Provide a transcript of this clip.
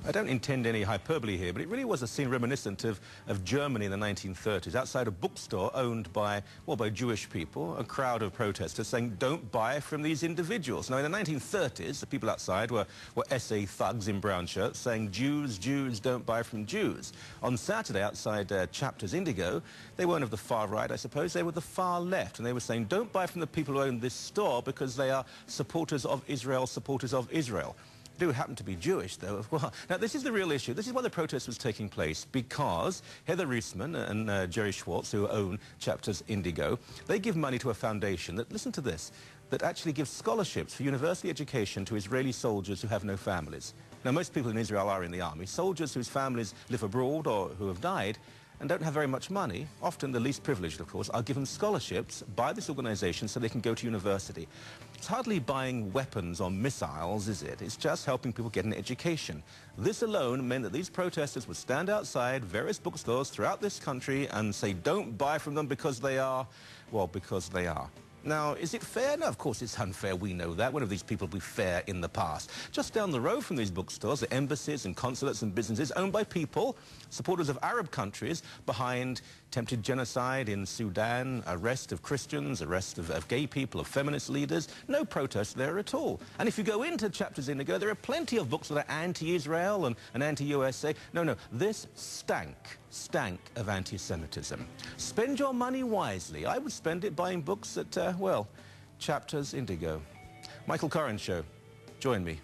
I don't intend any hyperbole here, but it really was a scene reminiscent of Germany in the 1930s, outside a bookstore owned by, well, by Jewish people, a crowd of protesters saying, don't buy from these individuals. Now, in the 1930s, the people outside were SA thugs in brown shirts saying, Jews, Jews, don't buy from Jews. On Saturday, outside Chapters Indigo, they weren't of the far right, I suppose, they were the far left, and they were saying, don't buy from the people who own this store because they are supporters of Israel, supporters of Israel. Do happen to be Jewish, though. Well, now, this is the real issue. This is why the protest was taking place, because Heather Reisman and Jerry Schwartz, who own Chapters Indigo, they give money to a foundation that, listen to this, that actually gives scholarships for university education to Israeli soldiers who have no families. Now, most people in Israel are in the army. Soldiers whose families live abroad or who have died and don't have very much money, often the least privileged, of course, are given scholarships by this organization so they can go to university. It's hardly buying weapons or missiles, is it? It's just helping people get an education. This alone meant that these protesters would stand outside various bookstores throughout this country and say, don't buy from them because they are, well, because they are. Now, is it fair? No, of course it's unfair, we know that. When have these people been fair in the past? Just down the road from these bookstores are embassies and consulates and businesses owned by people, supporters of Arab countries, behind attempted genocide in Sudan, arrest of Christians, arrest of gay people, of feminist leaders. No protest there at all. And if you go into Chapters Indigo, there are plenty of books that are anti-Israel and anti-USA. No, this stank of anti-Semitism. Spend your money wisely. I would spend it buying books at, well, Chapters Indigo. Michael Coren Show. Join me.